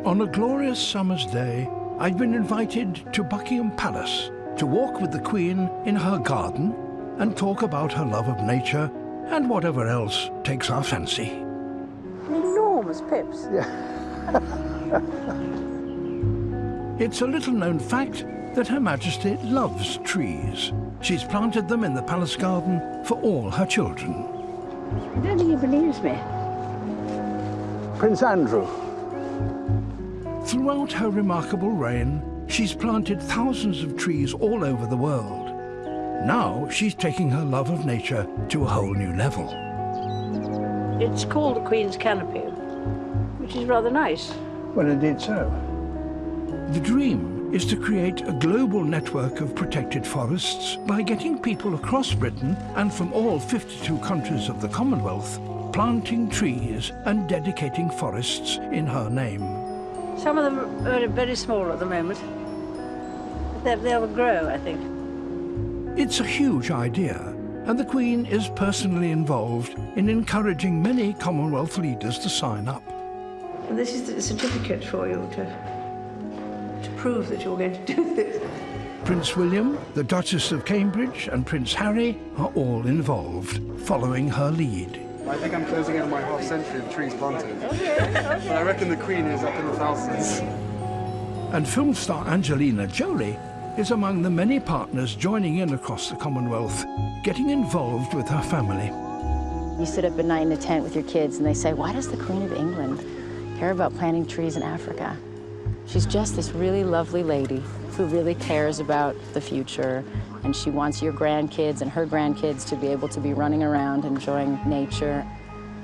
On a glorious summer's day, I'd been invited to Buckingham Palace to walk with the Queen in her garden and talk about her love of nature and whatever else takes our fancy. Enormous pips. Yeah. It's a little-known fact that Her Majesty loves trees. She's planted them in the palace garden for all her children. I don't think he believes me. Prince Andrew. Throughout her remarkable reign, she's planted thousands of trees all over the world. Now she's taking her love of nature to a whole new level. It's called the Queen's Canopy, which is rather nice. Well, indeed so. The dream is to create a global network of protected forests by getting people across Britain and from all 52 countries of the Commonwealth planting trees and dedicating forests in her name. Some of them are very small at the moment. They'll grow, I think. It's a huge idea, and the Queen is personally involved in encouraging many Commonwealth leaders to sign up. And this is the certificate for you to prove that you're going to do this. Prince William, the Duchess of Cambridge, and Prince Harry are all involved, following her lead. I think I'm closing in on my half century of trees planted. But I reckon the Queen is up in the thousands. And film star Angelina Jolie is among the many partners joining in across the Commonwealth, getting involved with her family. You sit up at night in a tent with your kids and they say, why does the Queen of England care about planting trees in Africa? She's just this really lovely lady who really cares about the future, and she wants your grandkids and her grandkids to be able to be running around enjoying nature.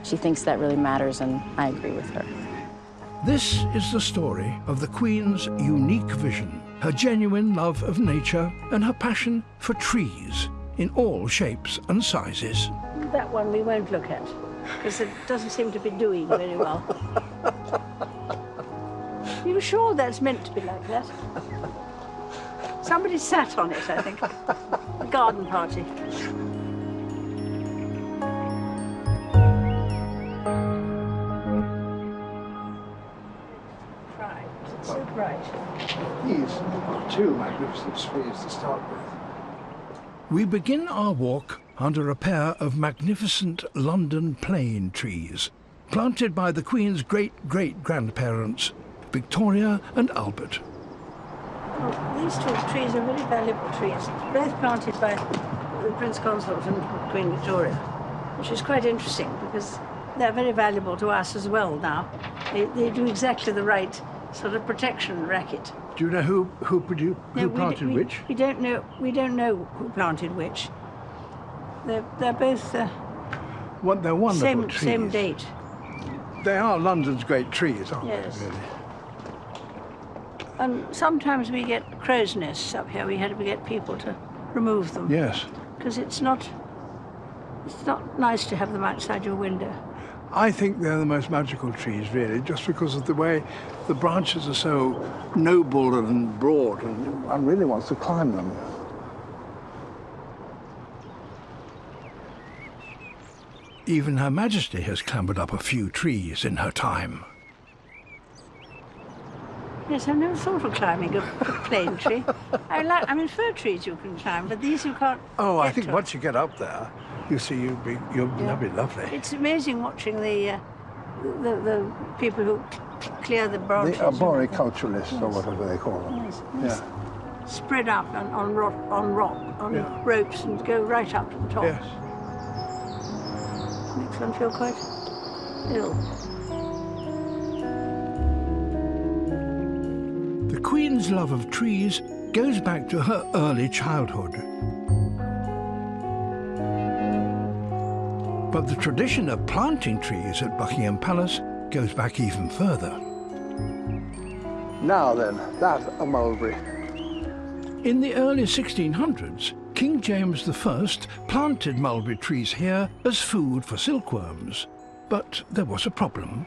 She thinks that really matters, and I agree with her. This is the story of the Queen's unique vision, her genuine love of nature, and her passion for trees in all shapes and sizes. That one we won't look at, because it doesn't seem to be doing very well. You're sure that's meant to be like that? Somebody sat on it, I think. A garden party. Bright. It's so bright. These are two magnificent trees to start with. We begin our walk under a pair of magnificent London plane trees, planted by the Queen's great-great-grandparents, Victoria and Albert. Well, these two trees are very valuable trees, both planted by the Prince Consort and Queen Victoria, which is quite interesting because they're very valuable to us as well now. They do exactly the right sort of protection racket. Do you know who planted which? We don't know. We don't know who planted which. They're both They're wonderful trees. same date. They are London's great trees, aren't Yes. they, really? And sometimes we get crow's nests up here. We get people to remove them. Yes. Because it's not nice to have them outside your window. I think they're the most magical trees, really, just because of the way the branches are so noble and broad, and one really wants to climb them. Even Her Majesty has clambered up a few trees in her time. Yes, I've never thought of climbing a plane tree. I mean, fir trees you can climb, but these you can't. Oh, I get think to. once you get up there, you see that'll be lovely. It's amazing watching the people who clear the branches. The arboriculturists, or whatever they call them. Yes, Yeah. Spread up on ropes and go right up to the top. Yes. Makes one feel quite ill. The Queen's love of trees goes back to her early childhood. But the tradition of planting trees at Buckingham Palace goes back even further. Now then, that's a mulberry. In the early 1600s, King James I planted mulberry trees here as food for silkworms. But there was a problem.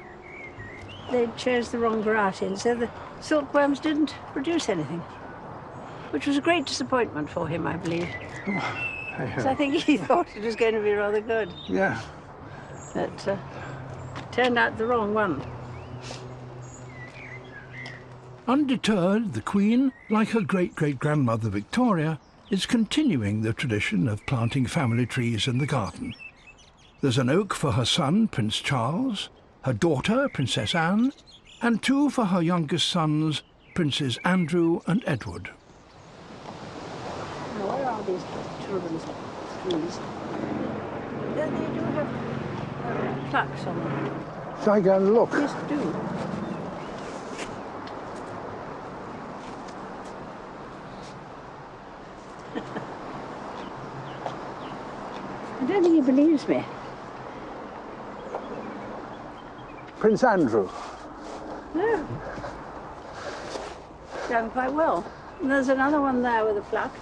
They chose the wrong variety, and so the silkworms didn't produce anything, which was a great disappointment for him, I believe. So I think he thought it was going to be rather good. Yeah. But turned out the wrong one. Undeterred, the Queen, like her great-great-grandmother Victoria, is continuing the tradition of planting family trees in the garden. There's an oak for her son, Prince Charles, her daughter, Princess Anne, and two for her youngest sons, Princes Andrew and Edward. Now, where are these children's trees? They do have plaques on them. Shall I go and look? Yes, do. I don't think he believes me. Prince Andrew. No. Done quite well. And there's another one there with a plaque.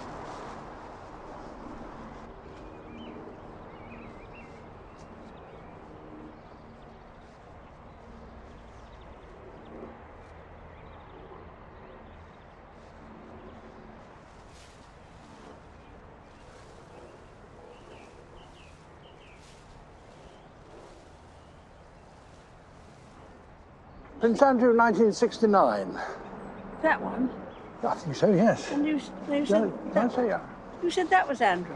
Prince Andrew, 1969. That one. I think so, yes. And you No, said I say yeah. you said that was Andrew.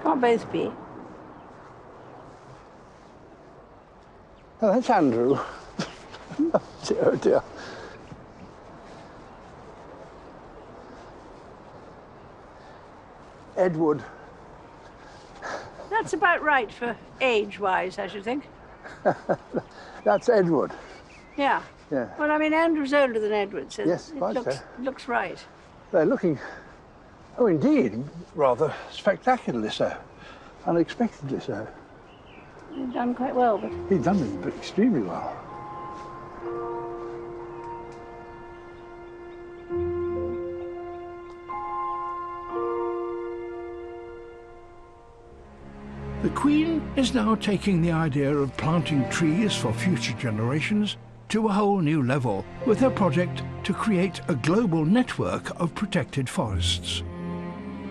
Can't both be. Oh, that's Andrew. Oh dear. Edward. That's about right for age-wise, I should think. That's Edward. Yeah. Yeah. Well, I mean, Andrew's older than Edward, so Yes, it right, looks, sir. looks right. They're looking, oh indeed, rather spectacularly so. Unexpectedly so. You've done quite well, but He's done it extremely well. The Queen is now taking the idea of planting trees for future generations to a whole new level with her project to create a global network of protected forests.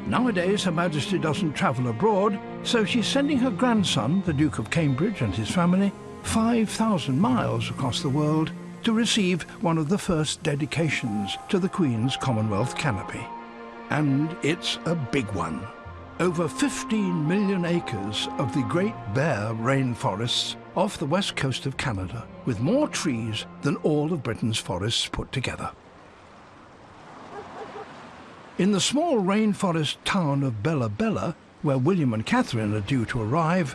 Nowadays, Her Majesty doesn't travel abroad, so she's sending her grandson, the Duke of Cambridge, and his family 5,000 miles across the world to receive one of the first dedications to the Queen's Commonwealth canopy. And it's a big one. Over 15 million acres of the Great Bear rainforests off the west coast of Canada, with more trees than all of Britain's forests put together. In the small rainforest town of Bella Bella, where William and Catherine are due to arrive,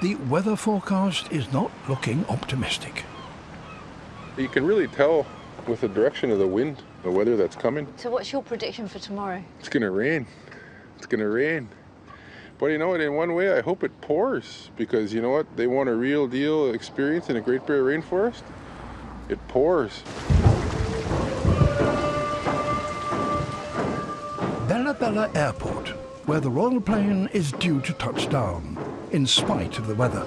the weather forecast is not looking optimistic. You can really tell with the direction of the wind, the weather that's coming. So what's your prediction for tomorrow? It's gonna rain. It's gonna rain. But you know what, in one way I hope it pours, because you know what, they want a real deal experience in a Great Bear rainforest. It pours. Bella Bella Airport, where the royal plane is due to touch down, in spite of the weather.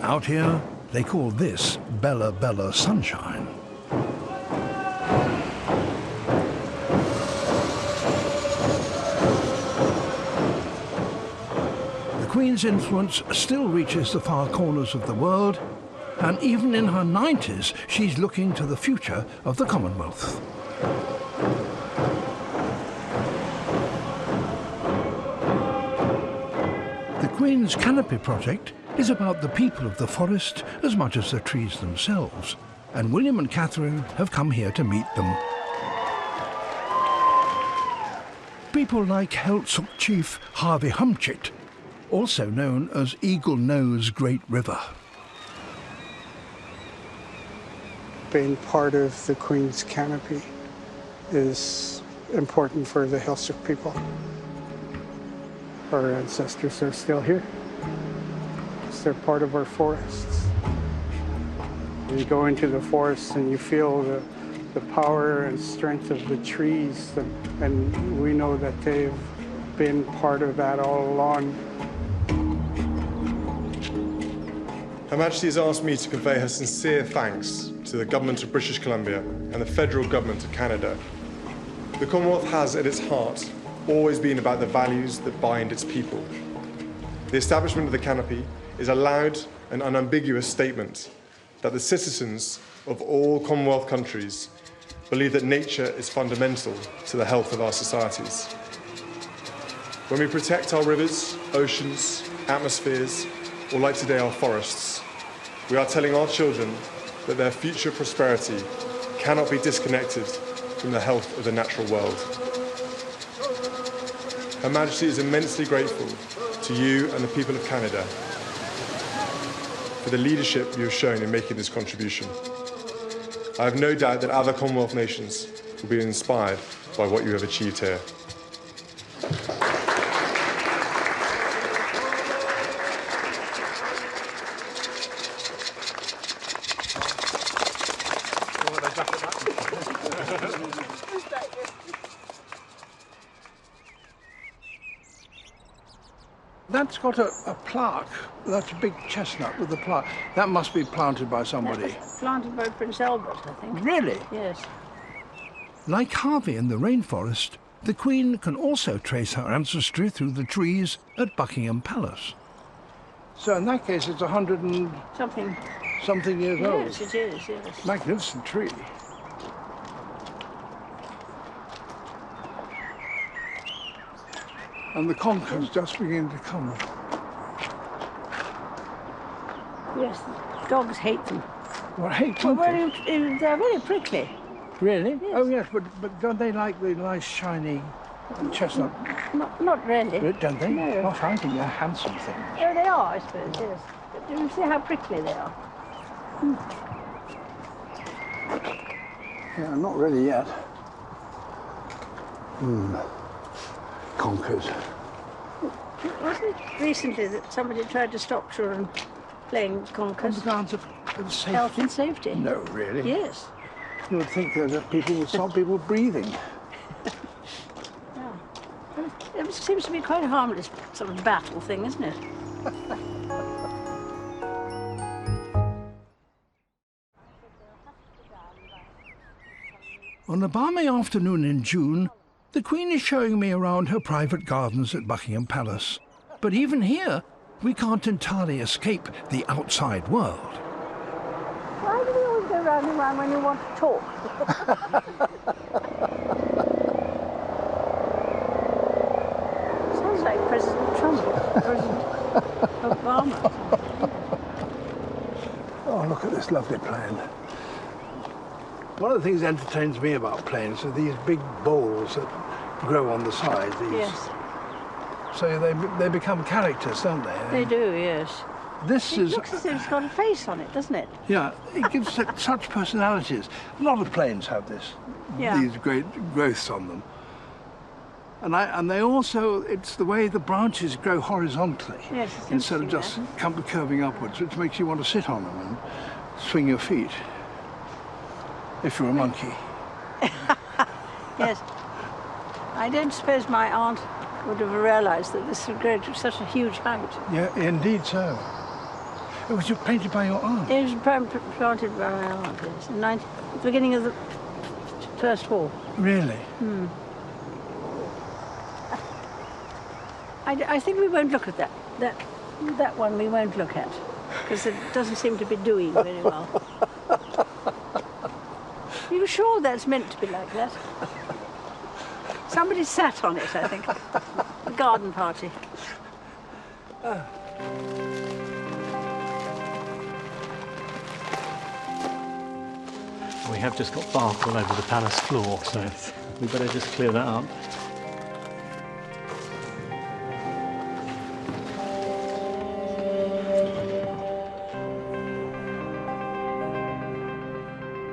Out here, they call this Bella Bella Sunshine. The Queen's influence still reaches the far corners of the world, and even in her 90s, she's looking to the future of the Commonwealth. The Queen's Canopy project is about the people of the forest as much as the trees themselves, and William and Catherine have come here to meet them. People like Heiltsuk chief Harvey Humchit, also known as Eagle Nose Great River. Being part of the Queen's canopy is important for the Heiltsuk people. Our ancestors are still here. They're part of our forests. You go into the forest and you feel the power and strength of the trees, and we know that they've been part of that all along. Her Majesty has asked me to convey her sincere thanks to the Government of British Columbia and the Federal Government of Canada. The Commonwealth has at its heart always been about the values that bind its people. The establishment of the canopy is a loud and unambiguous statement that the citizens of all Commonwealth countries believe that nature is fundamental to the health of our societies. When we protect our rivers, oceans, atmospheres, or like today our forests, we are telling our children that their future prosperity cannot be disconnected from the health of the natural world. Her Majesty is immensely grateful to you and the people of Canada for the leadership you have shown in making this contribution. I have no doubt that other Commonwealth nations will be inspired by what you have achieved here. That's got a plaque. That's a big chestnut with a plaque. That must be planted by somebody. That was planted by Prince Albert, I think. Really? Yes. Like Harvey in the rainforest, the Queen can also trace her ancestry through the trees at Buckingham Palace. So in that case, it's 100 and something years old. Yes, it is, yes. Magnificent tree. And the conker's just beginning to come. Yes, dogs hate them. Well, hey, Well, conkers. they're very prickly. Really? Yes. Oh, yes, but don't they like the nice, shiny chestnut? Not really. Don't they? No. Gosh, I think they're handsome things. Oh, they are, I suppose, yes. But you see how prickly they are. Yeah, not really yet. Conkers. Wasn't it recently that somebody tried to stop children playing On conkers? the grounds of safety? Health and safety. No, really? Yes. You would think that people would stop people breathing. Yeah. It seems to be quite a harmless sort of battle thing, isn't it? On a balmy afternoon in June, the Queen is showing me around her private gardens at Buckingham Palace. But even here, we can't entirely escape the outside world. Why do we always go round and round when you want to talk? Sounds like President Trump, President Obama. Oh, look at this lovely plane. One of the things that entertains me about planes are these big bowls that grow on the side. These. Yes, So they become characters, don't they? they do, yes. This It is... looks as if it's got a face on it, doesn't it? Yeah, it gives such personalities. A lot of planes have this, Yeah. these great growths on them. And they also, it's the way the branches grow horizontally Yes, it's instead of interesting, just curving upwards, which makes you want to sit on them and swing your feet, if you're a monkey. Yes. I don't suppose my aunt would have realised that this would grow to such a huge height. Yeah, indeed so. It was painted by your aunt. It was planted by my aunt, yes, in the beginning of the First War. Really? I think we won't look at that. That one we won't look at, because it doesn't seem to be doing very well. Are you sure that's meant to be like that? Somebody sat on it, I think. A garden party. We have just got bark all over the palace floor, so we better just clear that up.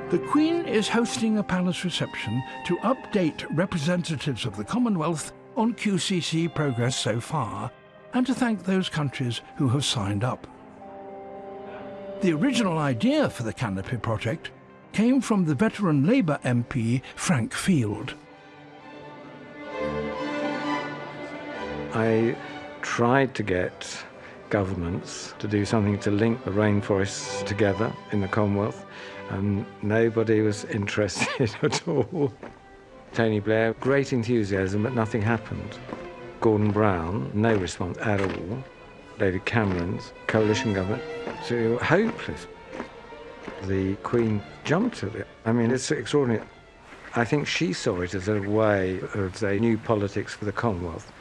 The Queen is hosting a palace reception to update representatives of the Commonwealth on QCC progress so far, and to thank those countries who have signed up. The original idea for the Canopy project came from the veteran Labour MP Frank Field. I tried to get governments to do something to link the rainforests together in the Commonwealth, and nobody was interested at all. Tony Blair, great enthusiasm, but nothing happened. Gordon Brown, no response at all. David Cameron's coalition government to hopeless. The Queen jumped at it. I mean, it's extraordinary. I think she saw it as a way of, say, new politics for the Commonwealth.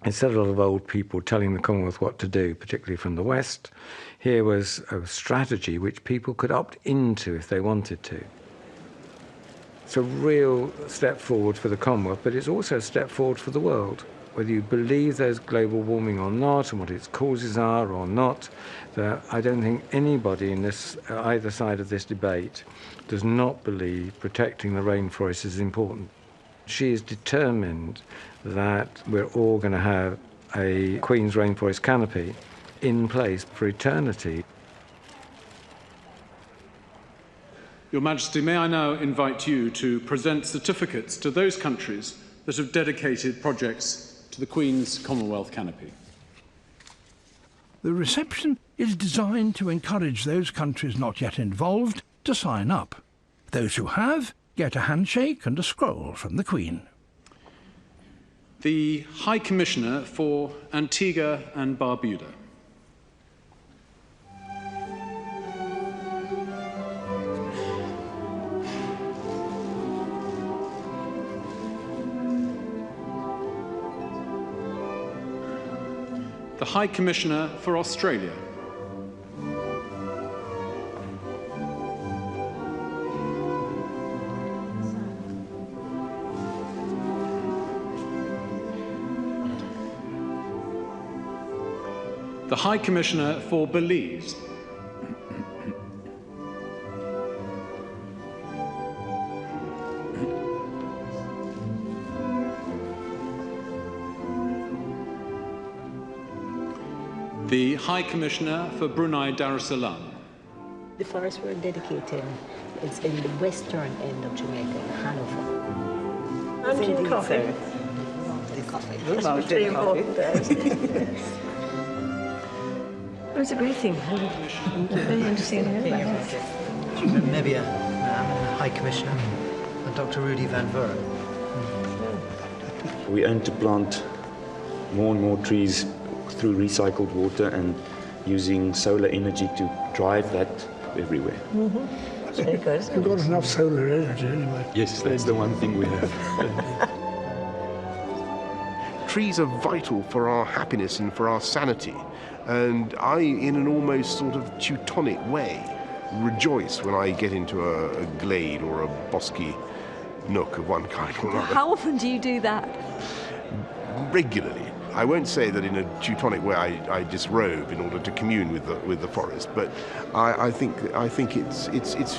Instead of a lot of old people telling the Commonwealth what to do, particularly from the West, here was a strategy which people could opt into if they wanted to. It's a real step forward for the Commonwealth, but it's also a step forward for the world. Whether you believe there's global warming or not, and what its causes are or not, I don't think anybody in this, either side of this debate does not believe protecting the rainforest is important. She is determined that we're all going to have a Queen's rainforest canopy in place for eternity. Your Majesty, may I now invite you to present certificates to those countries that have dedicated projects to the Queen's Commonwealth canopy. The reception is designed to encourage those countries not yet involved to sign up. Those who have get a handshake and a scroll from the Queen. The High Commissioner for Antigua and Barbuda. The High Commissioner for Australia. The High Commissioner for Belize. The High Commissioner for Brunei Darussalam. The forest we're dedicating is in the western end of Jamaica, in Hanover. Mountain coffee. The coffee. It's very important there, isn't it? It was a great thing. Very interesting to hear about it. Maybe a High Commissioner, Dr. Rudy Van Vuren. We aim to plant more and more trees through recycled water and using solar energy to drive that everywhere. That's very good. We've got enough solar energy anyway. Yes, that's the one thing we have. Trees are vital for our happiness and for our sanity. And I, in an almost sort of Teutonic way, rejoice when I get into a glade or a bosky nook of one kind or another. How often do you do that? Regularly. I won't say that in a Teutonic way I disrobe in order to commune with the forest, but I think it's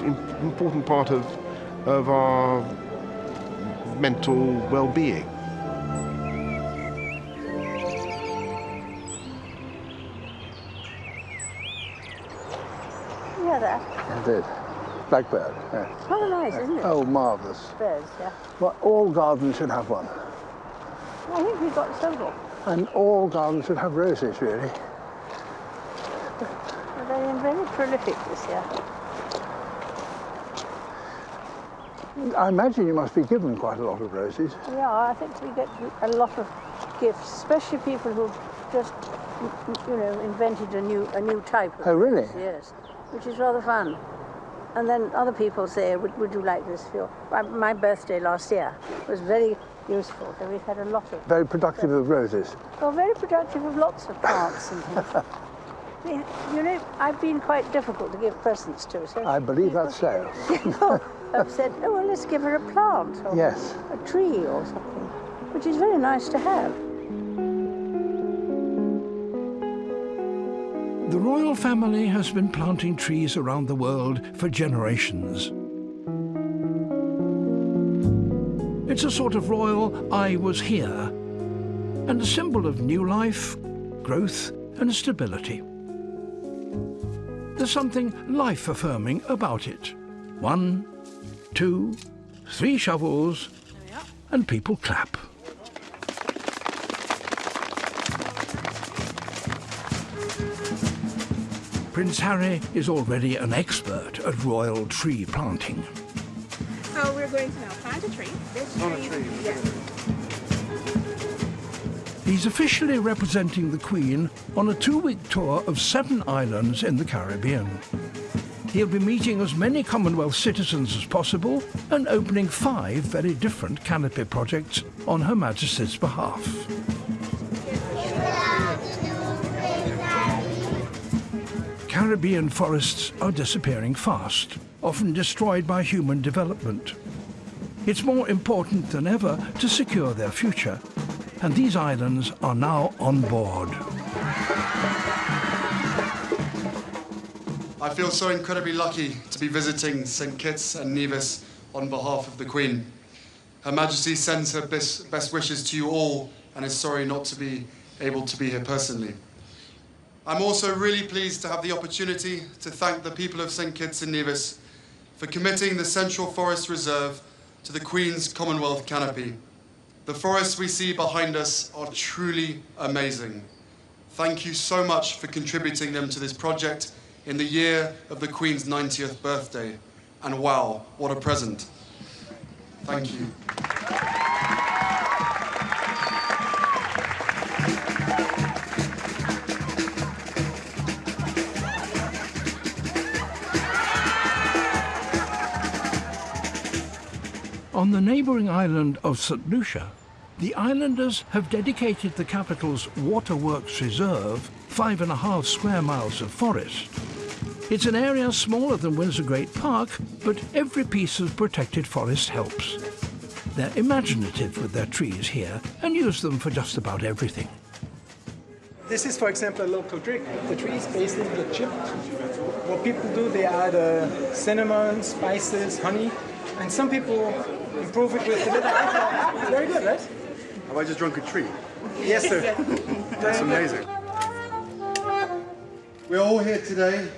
an important part of our mental well-being. Yeah, that. I did. Blackbird. Yeah. Oh, nice, isn't it? Oh, marvellous. Birds, yeah. Well, all gardens should have one. I think we've got several. And all gardens should have roses, really. They're very prolific this year. I imagine you must be given quite a lot of roses. Yeah, I think we get a lot of gifts, especially people who've just, invented a new type of Oh, really? rose, yes, which is rather fun. And then other people say, would you like this for your... My birthday last year was very useful, so we've had a lot of... Very productive of roses. Well, very productive of lots of plants and things. I've been quite difficult to give presents to. So I believe that's so. I've said, oh, well, let's give her a plant or yes, a tree or something, which is very nice to have. The royal family has been planting trees around the world for generations. It's a sort of royal I was here, and a symbol of new life, growth and stability. There's something life-affirming about it. 1, 2, 3 shovels, and people clap. Prince Harry is already an expert at royal tree planting. So we're going to now plant a tree. This On a tree. Yes. He's officially representing the Queen on a 2-week tour of 7 islands in the Caribbean. He'll be meeting as many Commonwealth citizens as possible and opening 5 very different canopy projects on Her Majesty's behalf. Caribbean forests are disappearing fast, often destroyed by human development. It's more important than ever to secure their future, and these islands are now on board. I feel so incredibly lucky to be visiting St. Kitts and Nevis on behalf of the Queen. Her Majesty sends her best wishes to you all and is sorry not to be able to be here personally. I'm also really pleased to have the opportunity to thank the people of St. Kitts and Nevis for committing the Central Forest Reserve to the Queen's Commonwealth canopy. The forests we see behind us are truly amazing. Thank you so much for contributing them to this project in the year of the Queen's 90th birthday. And wow, what a present. Thank you. On the neighbouring island of St. Lucia, the islanders have dedicated the capital's Waterworks Reserve 5.5 square miles of forest. It's an area smaller than Windsor Great Park, but every piece of protected forest helps. They're imaginative with their trees here and use them for just about everything. This is, for example, a local drink. The tree is basically chipped. What people do, they add cinnamon, spices, honey, and some people improve it with a little alcohol. It's very good, right? Have I just drunk a tree? Yes, sir. That's amazing. We're all here today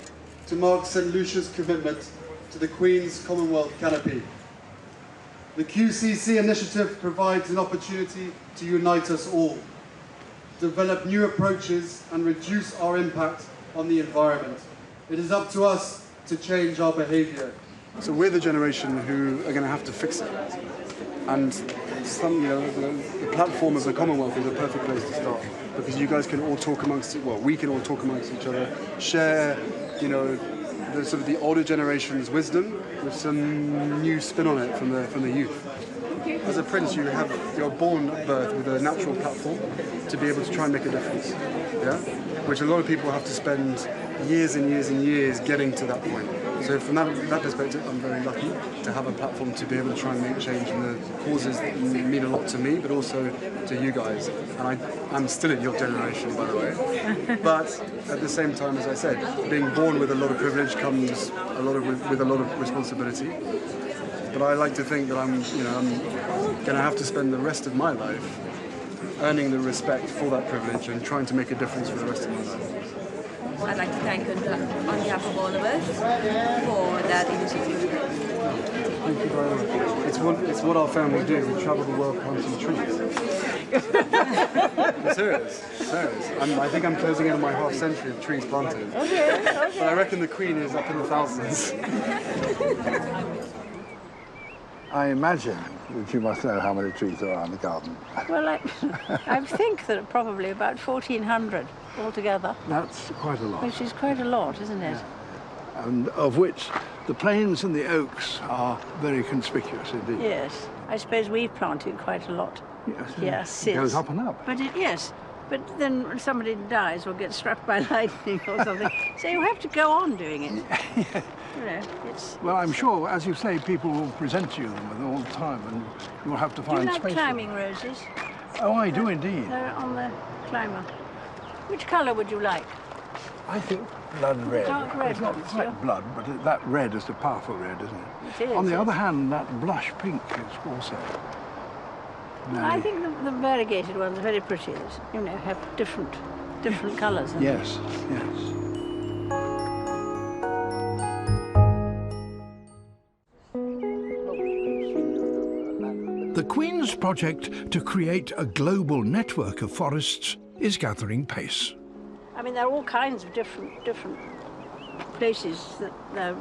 to mark St. Lucia's commitment to the Queen's Commonwealth canopy. The QCC initiative provides an opportunity to unite us all, develop new approaches and reduce our impact on the environment. It is up to us to change our behaviour. So we're the generation who are going to have to fix it. And the platform of the Commonwealth is a perfect place to start, because you guys can all talk amongst we can all talk amongst each other, share, the sort of the older generation's wisdom with some new spin on it from the youth. As a prince, you're born at birth with a natural platform to be able to try and make a difference. Yeah, which a lot of people have to spend years and years and years getting to that point. So from that perspective, I'm very lucky to have a platform to be able to try and make change in the causes that mean a lot to me, but also to you guys. And I'm still in your generation, by the way. But at the same time, as I said, being born with a lot of privilege comes with a lot of responsibility. But I like to think that I'm going to have to spend the rest of my life earning the respect for that privilege and trying to make a difference for the rest of my life. I'd like to thank on behalf of all of us for that initiative. Thank you very much. It's what our family do. We travel the world planting trees. I'm serious. I think I'm closing in on my half century of trees planted. Okay. But I reckon the Queen is up in the thousands. I imagine that you must know how many trees there are in the garden. Well, I think that probably about 1,400 altogether. That's quite a lot. Which is quite a lot, isn't it? Yeah. And of which the planes and the oaks are very conspicuous indeed. Yes. I suppose we've planted quite a lot. Yes. It goes up and up. But yes. But then when somebody dies or gets struck by lightning or something, so you have to go on doing it. Yeah. Well, I'm sure, as you say, people will present you them all the time, and you'll have to find space. Do you like climbing roses? Oh, I do indeed. They're on the climber. Which colour would you like? I think blood red. Dark red. It's not quite blood, but that red is a powerful red, isn't it? It is. On the other hand, that blush pink is also. I think the variegated ones are very pretty. Have different colours. Yes. The Queen's project to create a global network of forests is gathering pace. I mean, there are all kinds of different places that they're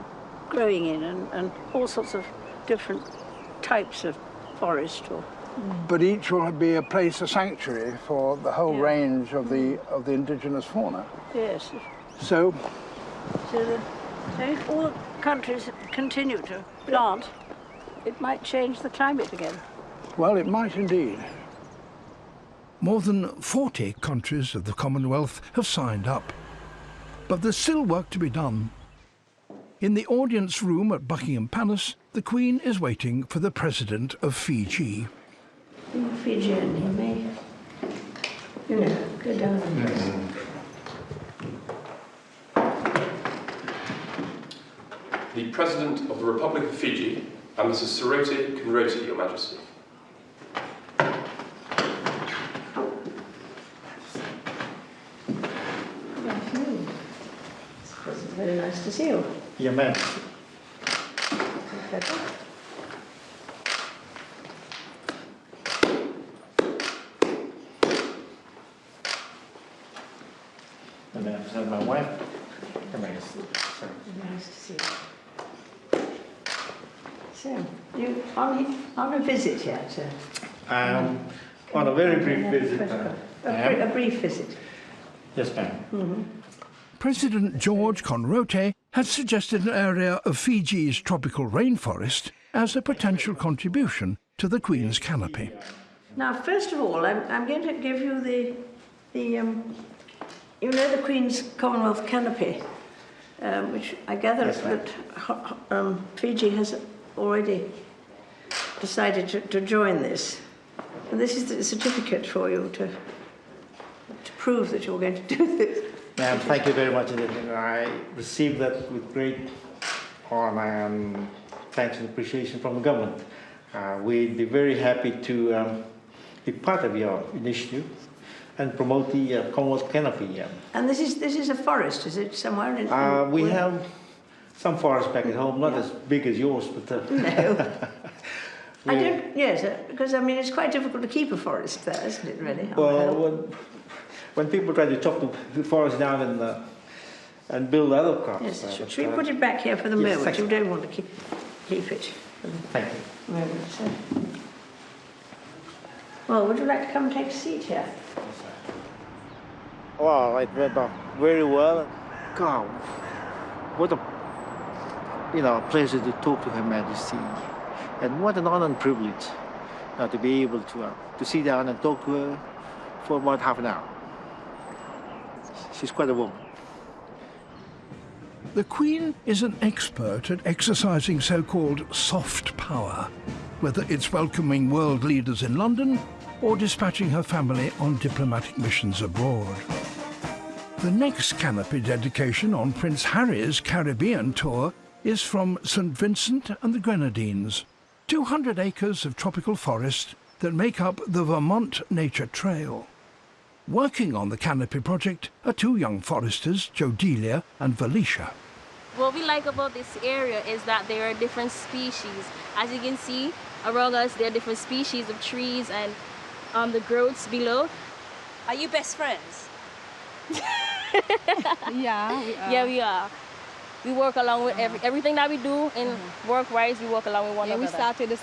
growing in, and all sorts of different types of forest or but each will be a place, a sanctuary for the whole range of the indigenous fauna. Yes. So So if all countries continue to plant, it might change the climate again. well, it might indeed. More than 40 countries of the Commonwealth have signed up. But there's still work to be done. In the audience room at Buckingham Palace, the Queen is waiting for the President of Fiji. Fijian, he may, go down and The President of the Republic of Fiji, and Mrs. Sorote Kinroti, Your Majesty. It's very nice to see you. Your man. And then I my wife. Nice to see you. So, you on a visit yet? On a very brief visit. A brief visit. Yes, ma'am. President George Conrote has suggested an area of Fiji's tropical rainforest as a potential contribution to the Queen's canopy. Now, first of all, I'm going to give you the the Queen's Commonwealth canopy, which I gather that Fiji has already decided to join this. And this is the certificate for you to prove that you're going to do this. Ma'am, thank you very much. I received that with great honor and thanks and appreciation from the government. We'd be very happy to be part of your initiative and promote the Commonwealth canopy. And this is a forest, is it, somewhere? We have some forests back at home, not as big as yours, but... No. I don't, yes, because I mean it's quite difficult to keep a forest there, isn't it, really? Well, when people try to chop the forest down and build other crops... Yes, should we put it back here for the moment? You don't want to keep it. Thank you. Moment, so. Well, would you like to come and take a seat here? Well, it went off very well. God, what a pleasure to talk to Her Majesty, and what an honor and privilege to be able to sit down and talk to her for about half an hour. She's quite a woman. The Queen is an expert at exercising so-called soft power, whether it's welcoming world leaders in London or dispatching her family on diplomatic missions abroad. The next canopy dedication on Prince Harry's Caribbean tour is from St. Vincent and the Grenadines, 200 acres of tropical forest that make up the Vermont Nature Trail. Working on the canopy project are two young foresters, Jodelia and Valicia. What we like about this area is that there are different species. As you can see around us, there are different species of trees and the growths below. Are you best friends? Yeah, we are. Yeah, we are. We work along with everything that we do in work-wise, we work along with one another. We started the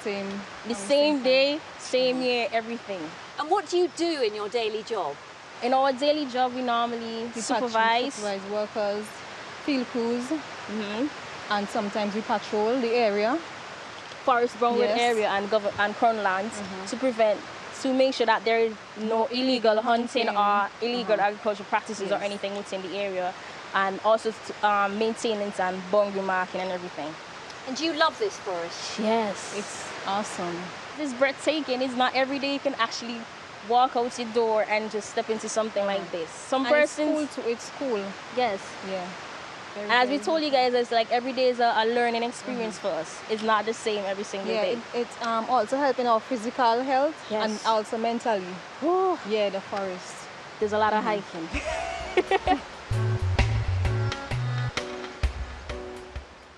same day, same year, everything. And what do you do in your daily job? In our daily job, we normally supervise workers, field crews, and sometimes we patrol the area. Forest bounded area and crown lands to make sure that there is no illegal hunting or illegal agricultural practices or anything within the area, and also maintenance and boundary marking and everything. And do you love this forest? Yes. It's awesome. It's breathtaking. It's not every day you can actually walk out your door and just step into something like this. Some persons... It's cool. Yes. Yeah. And as we told you guys, it's like every day is a learning experience for us. It's not the same every single day. It's also helping our physical health and also mentally. Oh. Yeah, the forest. There's a lot of hiking.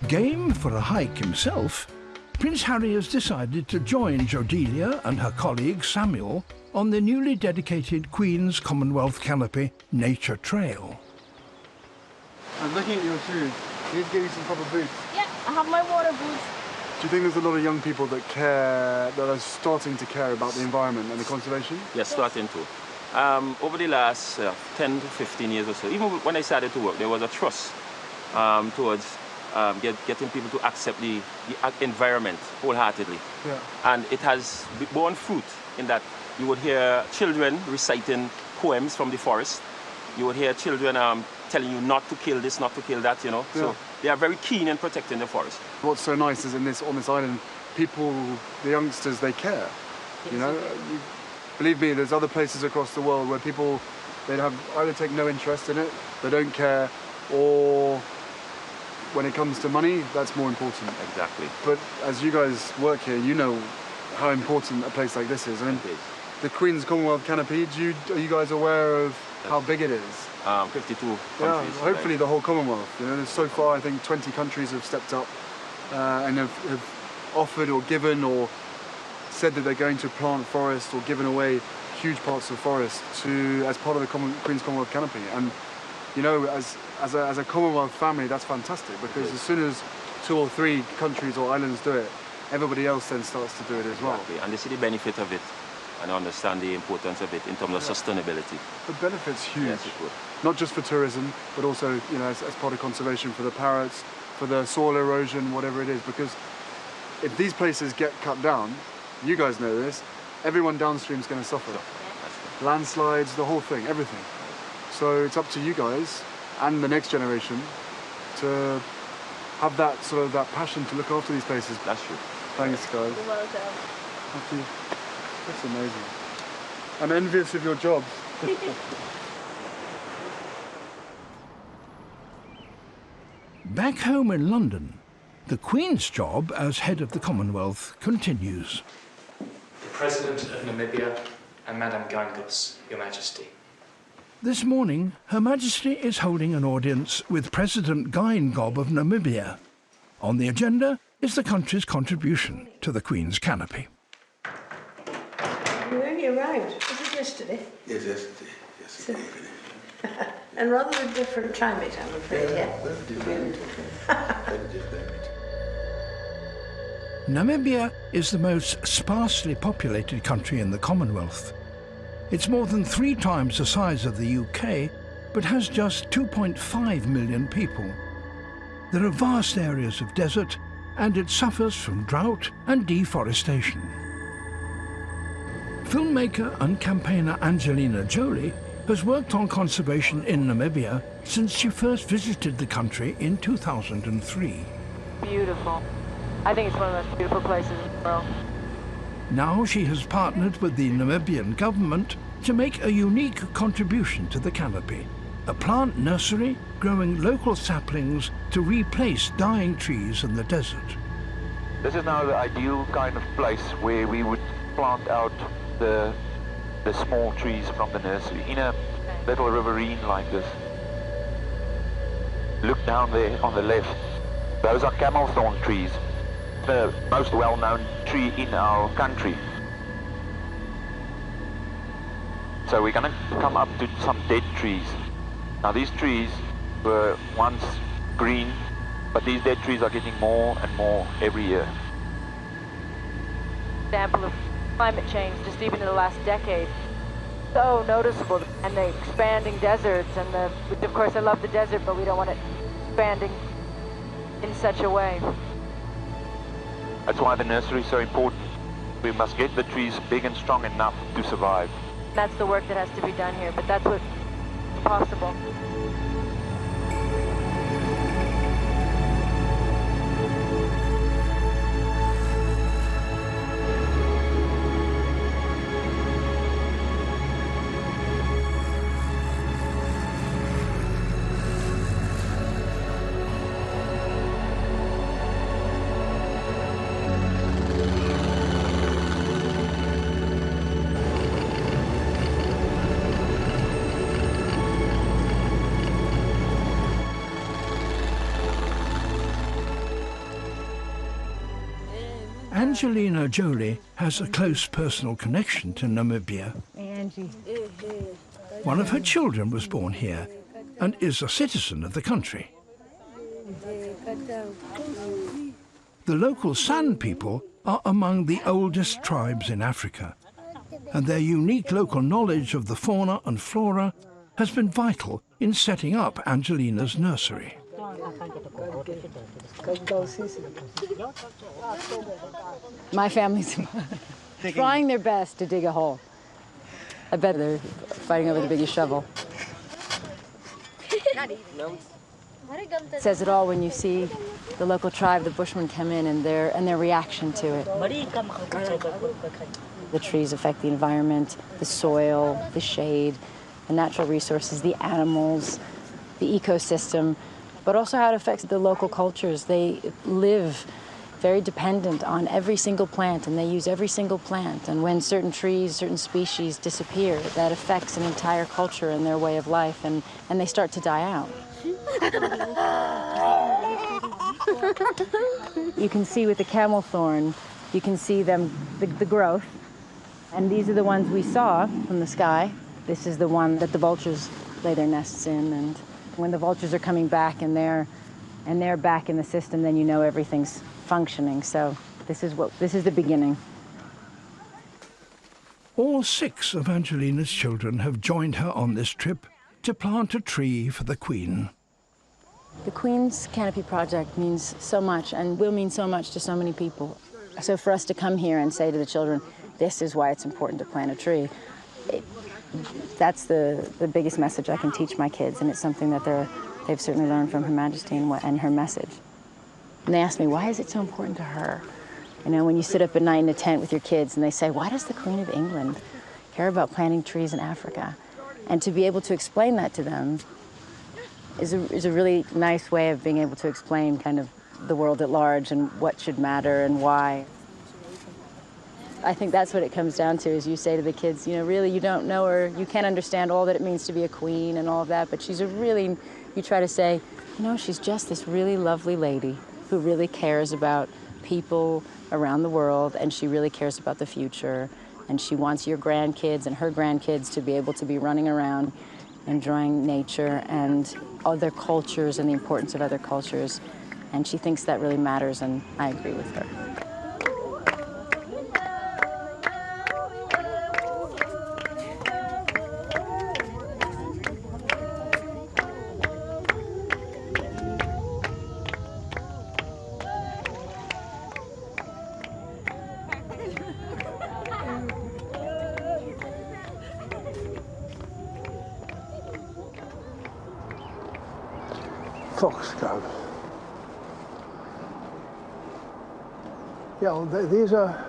Game for a hike himself, Prince Harry has decided to join Jodelia and her colleague Samuel on the newly dedicated Queen's Commonwealth Canopy Nature Trail. I'm looking at your shoes. You need to give you some proper boots. Yeah, I have my water boots. Do you think there's a lot of young people that care, that are starting to care about the environment and the conservation? Yes, starting to. Over the last 10 to 15 years or so, even when I started to work, there was a trust towards getting people to accept the environment wholeheartedly. Yeah. And it has borne fruit in that you would hear children reciting poems from the forest. You would hear children telling you not to kill this, not to kill that, you know. Yeah. So they are very keen in protecting the forest. What's so nice is on this island, people, the youngsters, they care. You know, believe me, there's other places across the world where people, they have either take no interest in it, they don't care, or when it comes to money, that's more important. Exactly. But as you guys work here, you know how important a place like this is. I mean, the Queen's Commonwealth Canopy, are you guys aware of how big it is? 52 countries. Yeah, hopefully the whole Commonwealth. You know, so far I think 20 countries have stepped up and have offered or given or said that they're going to plant forest or given away huge parts of forest as part of the Queen's Commonwealth Canopy. And you know, as a Commonwealth family, that's fantastic, because as soon as 2 or 3 countries or islands do it, everybody else then starts to do it as well. Exactly. And they see the benefit of it and understand the importance of it in terms of sustainability. The benefit's huge. Yes, it would. Not just for tourism, but also, you know, as part of conservation for the parrots, for the soil erosion, whatever it is. Because if these places get cut down, you guys know this, everyone downstream is going to suffer. Landslides, the whole thing, everything. So it's up to you guys and the next generation to have that sort of that passion to look after these places. That's true. Thanks, guys. You're welcome. Thank you. That's amazing. I'm envious of your job. Back home in London, the Queen's job as head of the Commonwealth continues. The President of Namibia and Madame Gingos, Your Majesty. This morning, Her Majesty is holding an audience with President Geingob of Namibia. On the agenda is the country's contribution to the Queen's canopy. You only arrived, was it yesterday? Yes, yesterday. Yesterday evening. And rather a different climate, I'm afraid, yeah. Very different. Very different. Namibia is the most sparsely populated country in the Commonwealth. It's more than 3 times the size of the UK, but has just 2.5 million people. There are vast areas of desert, and it suffers from drought and deforestation. Filmmaker and campaigner Angelina Jolie has worked on conservation in Namibia since she first visited the country in 2003. Beautiful. I think it's one of the most beautiful places in the world. Now she has partnered with the Namibian government to make a unique contribution to the canopy, a plant nursery growing local saplings to replace dying trees in the desert. This is now the ideal kind of place where we would plant out the small trees from the nursery in a little riverine like this. Look down there on the left. Those are camel thorn trees, the most well-known tree in our country. So we're going to come up to some dead trees. Now these trees were once green, but these dead trees are getting more and more every year. Example of climate change just even in the last decade. So noticeable, and the expanding deserts, and of course I love the desert, but we don't want it expanding in such a way. That's why the nursery is so important. We must get the trees big and strong enough to survive. That's the work that has to be done here, but that's what's possible. Angelina Jolie has a close personal connection to Namibia. One of her children was born here and is a citizen of the country. The local San people are among the oldest tribes in Africa, and their unique local knowledge of the fauna and flora has been vital in setting up Angelina's nursery. My family's trying their best to dig a hole. I bet they're fighting over the biggest shovel. It says it all when you see the local tribe, the Bushmen, come in and their reaction to it. The trees affect the environment, the soil, the shade, the natural resources, the animals, the ecosystem, but also how it affects the local cultures. They live very dependent on every single plant, and they use every single plant. And when certain trees, certain species disappear, that affects an entire culture and their way of life, and they start to die out. You can see with the camel thorn, you can see them, the growth. And these are the ones we saw from the sky. This is the one that the vultures lay their nests in. And when the vultures are coming back and they're back in the system, then you know everything's functioning. So this is the beginning. All 6 of Angelina's children have joined her on this trip to plant a tree for the Queen. The Queen's Canopy Project means so much and will mean so much to so many people. So for us to come here and say to the children, this is why it's important to plant a tree, that's the biggest message I can teach my kids, and it's something that they've certainly learned from Her Majesty and her message. And they ask me, why is it so important to her? You know, when you sit up at night in a tent with your kids and they say, why does the Queen of England care about planting trees in Africa? And to be able to explain that to them is a really nice way of being able to explain kind of the world at large and what should matter and why. I think that's what it comes down to, is you say to the kids, you know, really you don't know her, you can't understand all that it means to be a queen and all of that, but she's you try to say, you know, she's just this really lovely lady who really cares about people around the world, and she really cares about the future, and she wants your grandkids and her grandkids to be able to be running around enjoying nature and other cultures and the importance of other cultures, and she thinks that really matters, and I agree with her. Foxglove. Yeah, well, these are,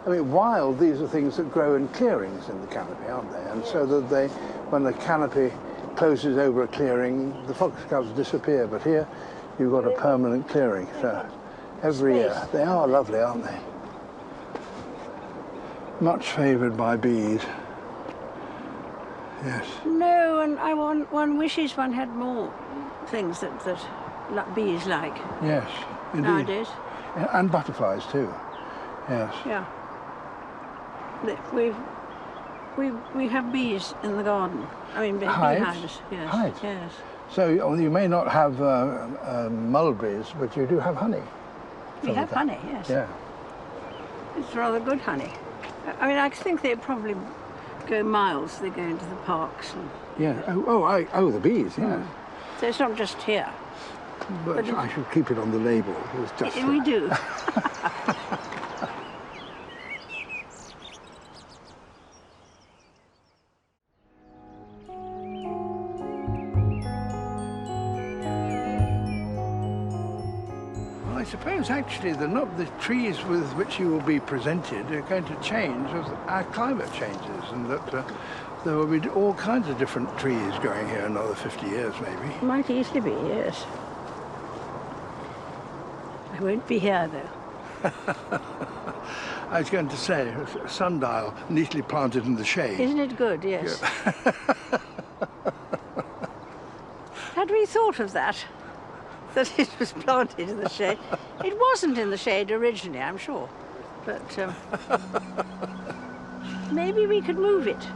I mean, wild, these are things that grow in clearings in the canopy, aren't they? And so that when the canopy closes over a clearing, the foxgloves disappear. But here, you've got a permanent clearing. So every year, they are lovely, aren't they? Much favoured by bees. Yes. No, and one wishes one had more things that bees like. Yes, indeed. Nowadays. And butterflies too. Yes. Yeah. We have bees in the garden. I mean, beehives. Yes. Hives. Yes. So you may not have mulberries, but you do have honey. We have honey. Yes. Yeah. It's rather good honey. I mean, I think they probably go miles. They go into the parks. And, yeah. Oh, the bees. Yeah. So it's not just here. But I should keep it on the label. It's just we do. Well, I suppose actually the trees with which you will be presented are going to change as our climate changes, and that there will be all kinds of different trees growing here in another 50 years, maybe. Might easily be, yes. I won't be here, though. I was going to say, a sundial neatly planted in the shade. Isn't it good? Yes. Had we thought of that? That it was planted in the shade? It wasn't in the shade originally, I'm sure. But maybe we could move it.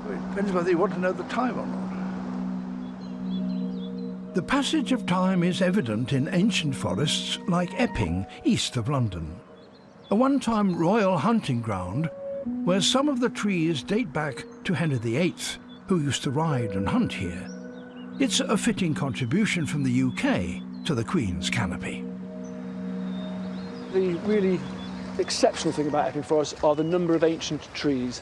It depends whether you want to know the time or not. The passage of time is evident in ancient forests like Epping, east of London, a one-time royal hunting ground where some of the trees date back to Henry VIII, who used to ride and hunt here. It's a fitting contribution from the UK to the Queen's canopy. The really exceptional thing about Epping Forest are the number of ancient trees.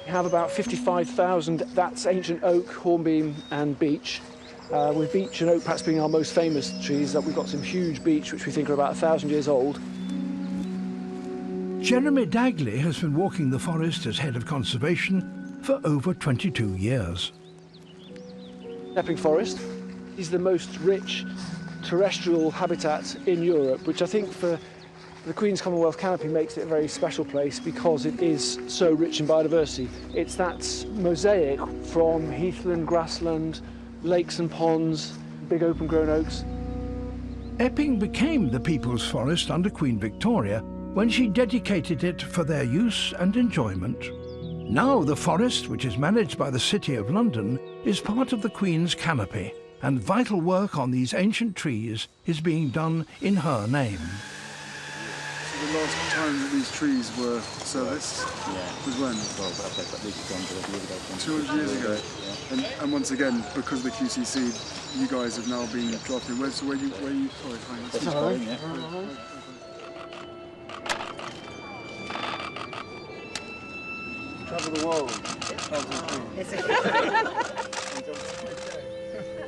We have about 55,000, that's ancient oak, hornbeam and beech. With beech and oak perhaps being our most famous trees, that we've got some huge beech which we think are about 1,000 years old. Jeremy Dagley has been walking the forest as head of conservation for over 22 years. Epping Forest is the most rich terrestrial habitat in Europe, which I think for the Queen's Commonwealth Canopy makes it a very special place because it is so rich in biodiversity. It's that mosaic from heathland, grassland, lakes and ponds, big open grown oaks. Epping became the People's Forest under Queen Victoria when she dedicated it for their use and enjoyment. Now the forest, which is managed by the City of London, is part of the Queen's canopy, and vital work on these ancient trees is being done in her name. So the last time that these trees were serviced was when? 200 years ago. And once again, because of the QCC, you guys have now been drafted. So where you sorry, hang on. Travel the world.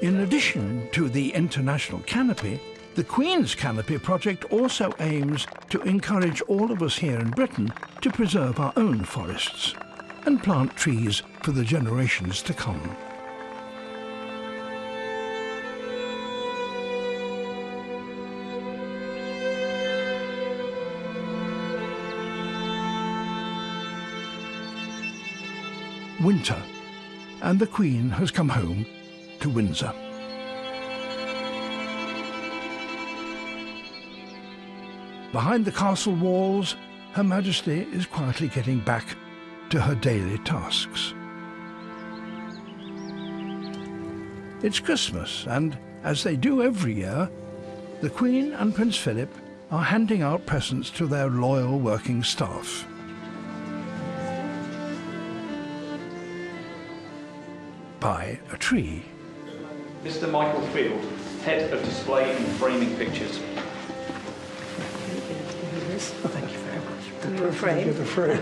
In addition to the international canopy, the Queen's Canopy project also aims to encourage all of us here in Britain to preserve our own forests and plant trees for the generations to come. Winter, and the Queen has come home to Windsor. Behind the castle walls, Her Majesty is quietly getting back to her daily tasks. It's Christmas, and as they do every year, the Queen and Prince Philip are handing out presents to their loyal working staff. By a tree. Mr. Michael Field, Head of Display and Framing Pictures. Oh, thank you very much. You're afraid? You're afraid.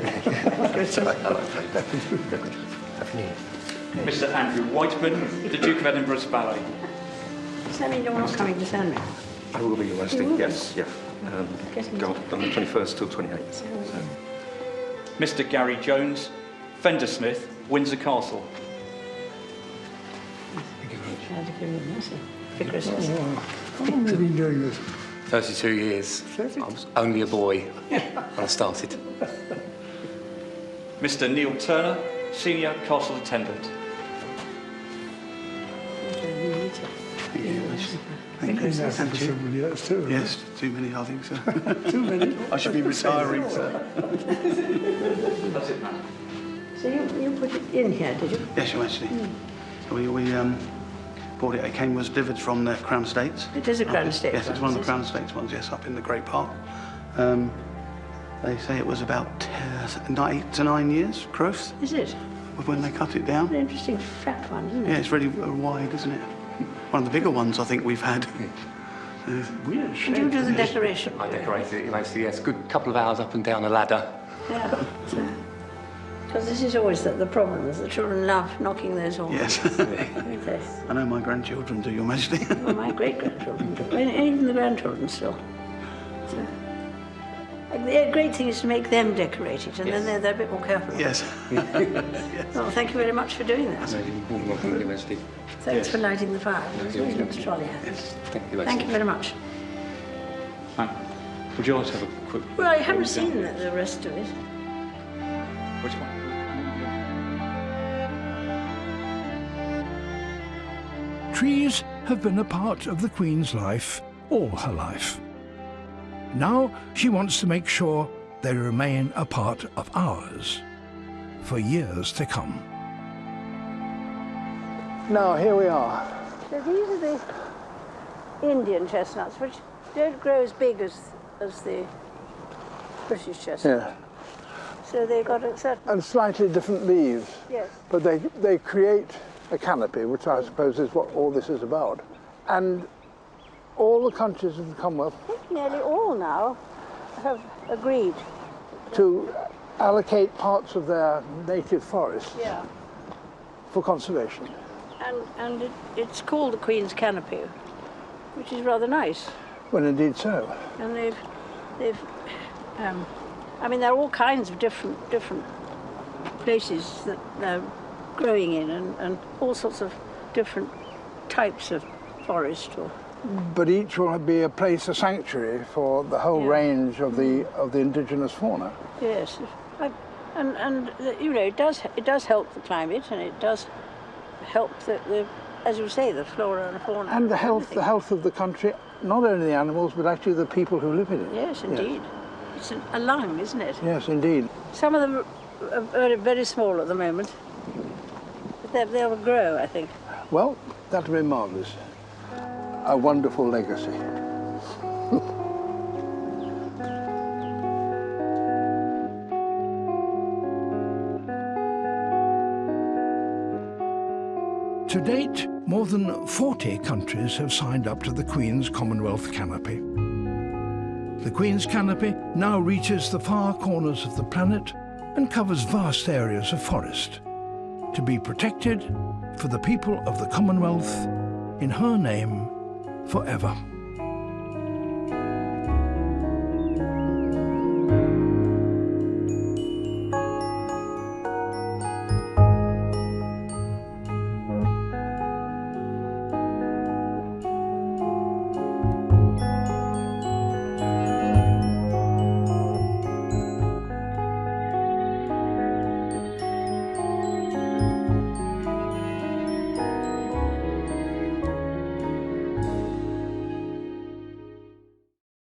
Mr. Andrew Whiteman, the Duke of Edinburgh's Ballet. Does that mean you're not coming to Sandy? I will be, Your Majesty, yes, yeah. God, on the 21st till 28th. So. Mr. Gary Jones, Fender Smith, Windsor Castle. For Christmas. How long have you been doing this? 32 years. I was only a boy when I started. Mr. Neil Turner, Senior Castle Attendant. Thank you. For somebody else too. Yes, too many, I think so. Too many. I should be retiring, sir. That's it, ma'am. So you put it in here, did you? Yes, Your Majesty. So we bought it. It was delivered from the Crown Estates. It is a Crown Estate. Yes, it's one of the Crown Estates ones, yes, up in the Great Park. They say it was about 8 to 9 years growth. Is it? When they cut it down. An interesting fat one, isn't it? Yeah, it's really wide, isn't it? One of the bigger ones I think we've had. Weird shape. Did you do the decoration? I decorated it, Your Majesty, yes. Good couple of hours up and down a ladder. Yeah. Because this is always the problem, is the children love knocking those off. Yes. I know my grandchildren do, Your Majesty. Well, my great-grandchildren do. And even the grandchildren still. So, the great thing is to make them decorate it, and then they're a bit more careful. Yes. Well, thank you very much for doing that. Welcome, Your Majesty. Thanks for lighting the fire. It was really trolley. Yes. Thank you, Thank you very much. Would you like to have a quick... Well, I haven't seen the rest of it. Which one? Trees have been a part of the Queen's life all her life. Now she wants to make sure they remain a part of ours for years to come. Now, here we are So these are the Indian chestnuts, which don't grow as big as the British chestnut. Yeah. So they've got a certain... And slightly different leaves. Yes. But they create a canopy, which I suppose is what all this is about. And all the countries of the Commonwealth... I think nearly all now have agreed. To allocate parts of their native forests for conservation. And it's called the Queen's Canopy, which is rather nice. Well, indeed so. And they've I mean, there are all kinds of different places that they're growing in, and all sorts of different types of forest. But each will be a place, a sanctuary for the whole range of the indigenous fauna. Yes, and you know, it does help the climate, and it does help the as you say, the flora and fauna. And the health of the country, not only the animals, but actually the people who live in it. Yes, indeed. It's a lung, isn't it? Yes, indeed. Some of them are very, very small at the moment, but they'll grow, I think. Well, that'll be marvellous. A wonderful legacy. To date, more than 40 countries have signed up to the Queen's Commonwealth Canopy. The Queen's Canopy now reaches the far corners of the planet and covers vast areas of forest, to be protected for the people of the Commonwealth in her name forever.